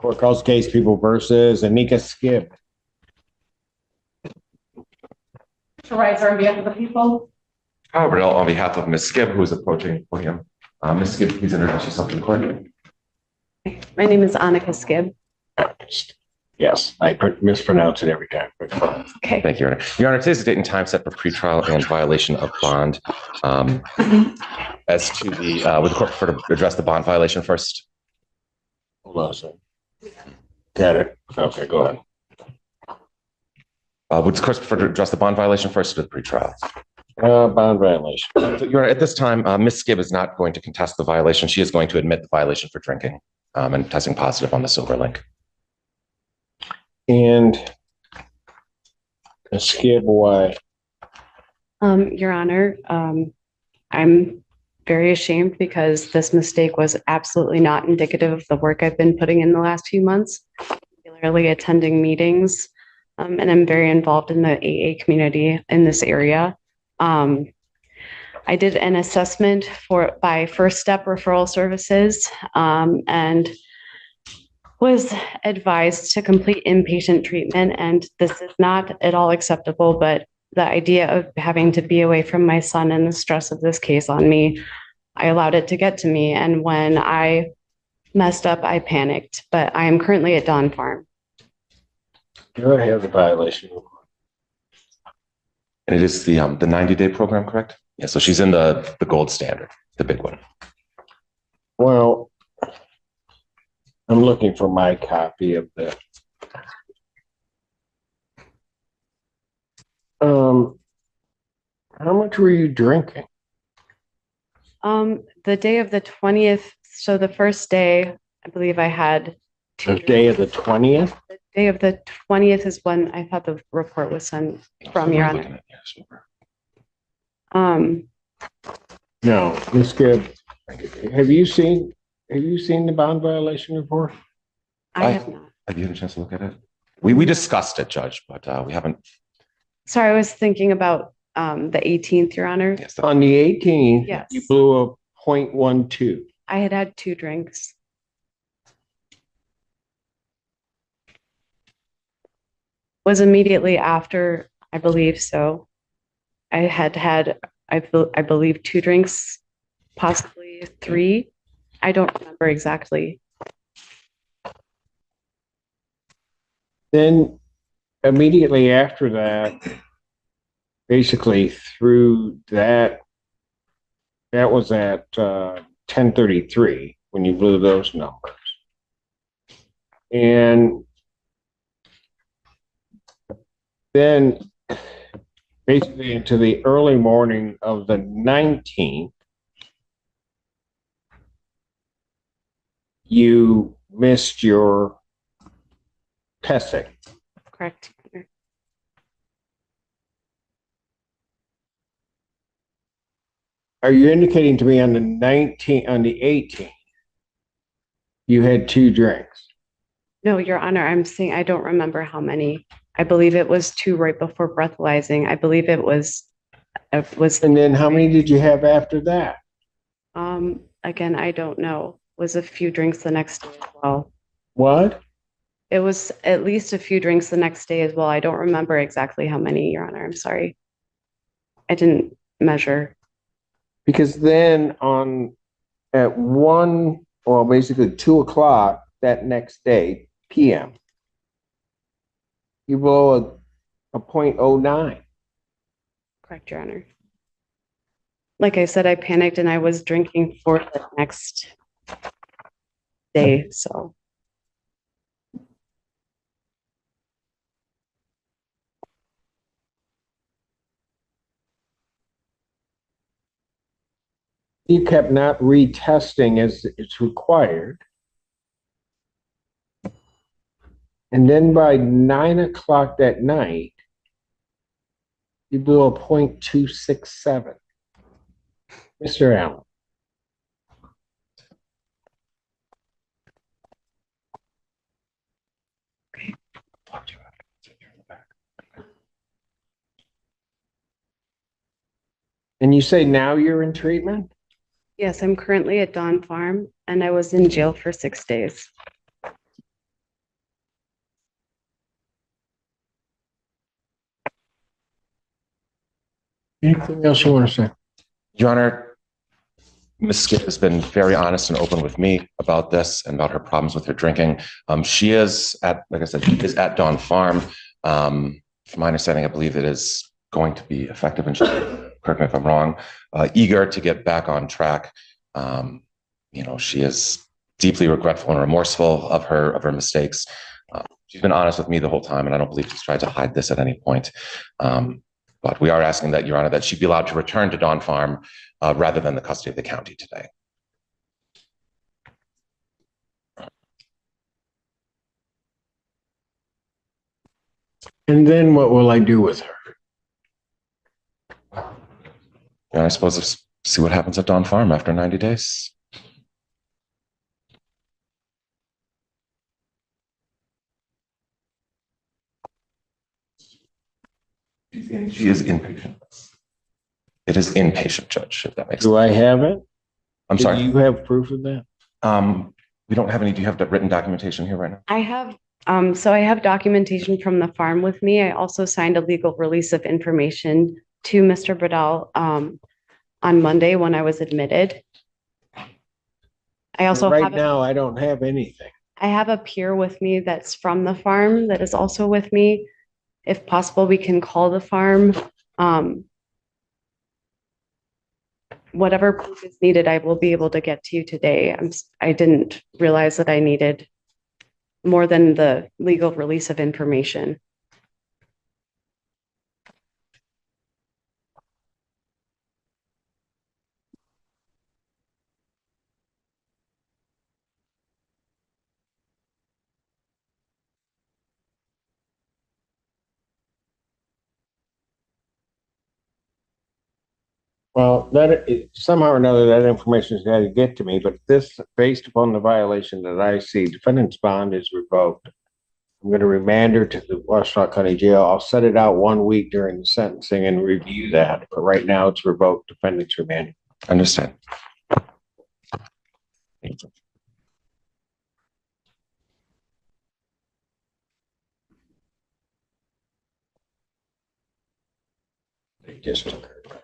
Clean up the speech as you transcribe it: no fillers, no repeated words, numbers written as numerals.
Court calls case People versus Anika Skibb. Rise on behalf of the people. On behalf of Ms. Skibb, who is approaching the podium. Ms. Skibb, please introduce yourself to the court. My name is Annika Skibb. Yes, I mispronounce it every time. Okay. Thank you, Your Honor. Your Honor, today's the date and time set for pretrial and violation of bond. As to the, would the court prefer to address the bond violation first? Hold on a second. Got it. Okay, go ahead. Would the court prefer to address the bond violation first or the pretrial? Bond violation. So, Your Honor, at this time, Ms. Skibb is not going to contest the violation. She is going to admit the violation for drinking and testing positive on the silver link. And Skibb, why? Your Honor, I'm very ashamed because this mistake was absolutely not indicative of the work I've been putting in the last few months, regularly attending meetings, and I'm very involved in the AA community in this area. I did an assessment by First Step Referral Services and was advised to complete inpatient treatment, and this is not at all acceptable, but the idea of having to be away from my son and the stress of this case on me, I allowed it to get to me. And when I messed up, I panicked, but I am currently at Dawn Farm. Do I have the violation? And it is the 90-day program, correct? Yeah, so she's in the gold standard, the big one. Well, I'm looking for my copy of the how much were you drinking? The day of the 20th, so the first day, I believe I had The day of the 20th? The day of the 20th is when I thought the report was sent from, Your Honor. No, Ms. Gibb, have you seen the bond violation report? I have not. Have you had a chance to look at it? We discussed it, Judge, but we haven't. Sorry, I was thinking about the 18th, Your Honor. Yes, On the 18th, yes. You blew a .12. I had 2 drinks. Was immediately after, I believe so. I had, I believe, 2 drinks, possibly 3. I don't remember exactly. Then immediately after that, basically through that was at 10:33 when you blew those numbers. And then basically into the early morning of the 19th, you missed your testing. Correct. Are you indicating to me on the 18th, you had 2 drinks? No, Your Honor, I'm saying I don't remember how many. I believe it was 2 right before breathalyzing. I believe it was. And then how many did you have after that? Again, I don't know. It was a few drinks the next day as well. What? It was at least a few drinks the next day as well. I don't remember exactly how many, Your Honor. I'm sorry. I didn't measure. Because then at 1, well, basically 2 o'clock that next day, PM, you blow a .09. Correct, Your Honor. Like I said, I panicked and I was drinking for the next day, so. You kept not retesting as it's required. And then by 9 o'clock that night, you blew a .267. Mr. Allen. And you say now you're in treatment? Yes, I'm currently at Dawn Farm and I was in jail for 6 days. Anything else you want to say? Your Honor, Ms. Skip has been very honest and open with me about this and about her problems with her drinking. She is at, like I said, she is at Dawn Farm. From my understanding, I believe it is going to be effective, and correct me if I'm wrong, eager to get back on track. She is deeply regretful and remorseful of her mistakes. She's been honest with me the whole time, and I don't believe she's tried to hide this at any point. But we are asking that, Your Honor, that she be allowed to return to Dawn Farm rather than the custody of the county today. And then what will I do with her? I suppose let's see what happens at Dawn Farm after 90 days. She is inpatient. It is inpatient, Judge, if that makes sense. Do I have it? I'm sorry. Do you have proof of that? We don't have any. Do you have the written documentation here right now? I have, so I have documentation from the farm with me. I also signed a legal release of information to Mr. Bradell on Monday when I was admitted. I also right now I don't have anything. I have a peer with me that's from the farm that is also with me. If possible, we can call the farm. Whatever proof is needed, I will be able to get to you today. I didn't realize that I needed more than the legal release of information. Well, somehow or another, that information has got to get to me, but this, based upon the violation that I see, defendant's bond is revoked. I'm going to remand her to the Washington County Jail. I'll set it out 1 week during the sentencing and review that. But right now it's revoked. Defendant's remanded. Understand. They just took her back.